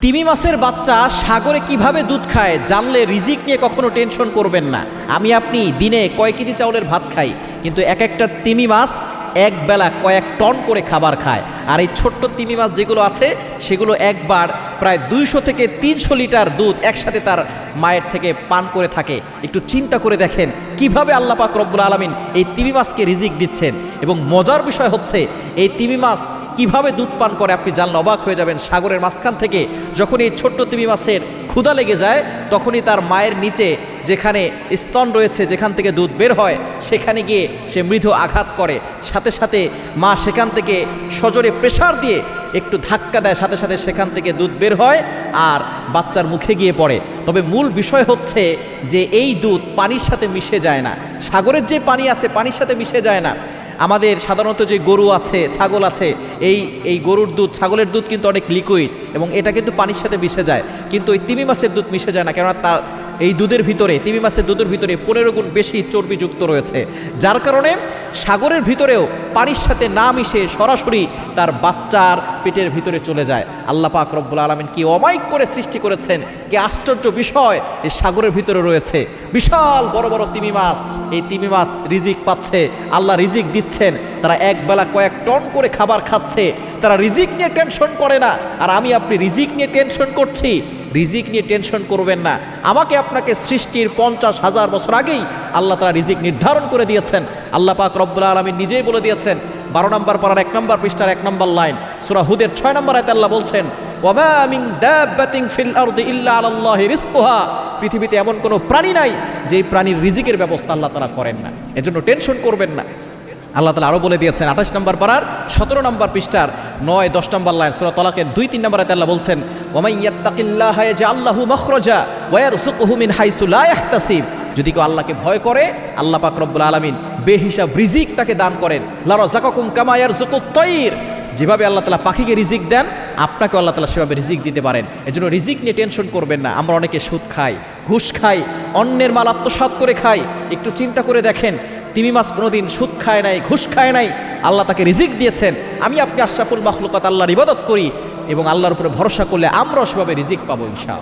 তিমি মাছের বাচ্চা সাগরে কিভাবে দুধ খায় জানলে রিজিক নিয়ে কখনো টেনশন করবেন না। আমি আপনি দিনে কয় কেজি চাউলের ভাত খাই, কিন্তু এক একটা তিমি মাছ এক বেলা কয়েক টন করে খাবার খায়। আর এই ছোট্ট তিমি মাছ যেগুলো আছে সেগুলো একবার প্রায় 200 থেকে 300 লিটার দুধ একসাথে তার মায়ের থেকে পান করে থাকে। একটু চিন্তা করে দেখেন কিভাবে আল্লাহ পাক রব্বুল আলামিন এই তিমি মাছকে রিজিক দিচ্ছেন। এবং মজার বিষয় হচ্ছে এই তিমি মাছ কিভাবে দুধ পান করে আপনি জানলে অবাক হয়ে যাবেন। সাগরের মাঝখান থেকে যখন এই ছোট্ট তিমি মাছের ক্ষুধা লেগে যায় তখনই তার মায়ের নিচে যেখানে স্তন রয়েছে, যেখান থেকে দুধ বের হয়, সেখানে গিয়ে সে মৃদু আঘাত করে। সাথে সাথে মা সেখান থেকে সজোরে প্রেসার দিয়ে একটু ধাক্কা দেয়, সাথে সাথে সেখান থেকে দুধ বের হয় আর বাচ্চার মুখে গিয়ে পড়ে। তবে মূল বিষয় হচ্ছে যে এই দুধ পানির সাথে মিশে যায় না। সাগরের যে পানি আছে পানির সাথে মিশে যায় না। আমাদের সাধারণত যে গরু আছে, ছাগল আছে, এই গরুর দুধ, ছাগলের দুধ কিন্তু অনেক লিকুইড এবং এটা কিন্তু পানির সাথে মিশে যায়, কিন্তু ওই তিমি মাছের দুধ মিশে যায় না। কেননা তার এই দুধের ভিতরে, তিমি মাছের দুধের ভিতরে 15 গুণ বেশি চর্বিযুক্ত রয়েছে, যার কারণে সাগরের ভিতরেও পানির সাথে না মিশে সরাসরি তার বাচ্চার পেটের ভিতরে চলে যায়। আল্লাহ পাক রব্বুল আলামিন কি অমায়িক করে সৃষ্টি করেছেন, কি আশ্চর্য বিষয় এই সাগরের ভিতরে রয়েছে। বিশাল বড় বড় তিমি মাছ, এই তিমি মাছ রিজিক পাচ্ছে, আল্লাহ রিজিক দিচ্ছেন, তারা এক বেলা কয়েক টন করে খাবার খাচ্ছে, তারা রিজিক নিয়ে টেনশন করে না। আর আমি আপনি রিজিক নিয়ে টেনশন করছি। রিজিক নিয়ে টেনশন করবেন না। আমাকে আপনাকে সৃষ্টির 50,000 বছর আগেই আল্লাহ তাআলা রিজিক নির্ধারণ করে দিয়েছেন। আল্লাহ পাক রব্বুল আলামিন নিজেই বলে দিয়েছেন 12 নম্বর পারার 1 নম্বর পৃষ্ঠার 1 নম্বর লাইন, সূরা হুদের 6 নম্বর আয়াতে আল্লাহ বলছেন, ওয়ামা মিন দাব্বাতিন ফিল আরদি ইল্লা আলাল্লাহি রিজকুহা। পৃথিবীতে এমন কোনো প্রাণী নাই যেই প্রাণীর রিজিকের ব্যবস্থা আল্লাহ তাআলা করেন না, এজন্য টেনশন করবেন না। আল্লাহ তাআলা আরো বলে দিয়েছেন 28 নম্বর পারার 17 নম্বর পৃষ্ঠার 9, 10 নম্বর লাইন, সূরা তালাকের 2-3 নম্বর আয়াতে আল্লাহ বলছেন, ওয়া ইয়াত্তাকিল্লাহা ইয়াজআল লাহু মাখরাজা ওয়া ইয়ারযুকুহু মিন হাইসু লা ইয়াহতাসিব। যদি কেউ আল্লাহকে ভয় করে আল্লাহ পাক রব্বুল আলামিন বেহিসাব রিজিক তাকে দান করেন। লা রাযাকাকুম কামা ইয়ারযুকুত তায়র। যেভাবে আল্লাহ তাআলা পাখিকে রিজিক দেন আপনাকে আল্লাহ তাআলা সেভাবে রিজিক দিতে পারেন। এজন্য রিজিক নিয়ে টেনশন করবেন না। আমরা অনেকে সুদ খাই, ঘুষ খাই, অন্যের মাল আত্মসাৎ করে খাই। একটু চিন্তা করে দেখেন, তিমি মাছ কোনোদিন সুদ খায় নাই, ঘুষ খায় নাই, আল্লাহ তাকে রিজিক দিয়েছেন। আমি আপনি আশরাফুল মাখলুকাত আল্লাহর ইবাদত করি এবং আল্লাহর উপরে ভরসা করলে আমরাও সেভাবে রিজিক পাবো ইনশাআল্লাহ।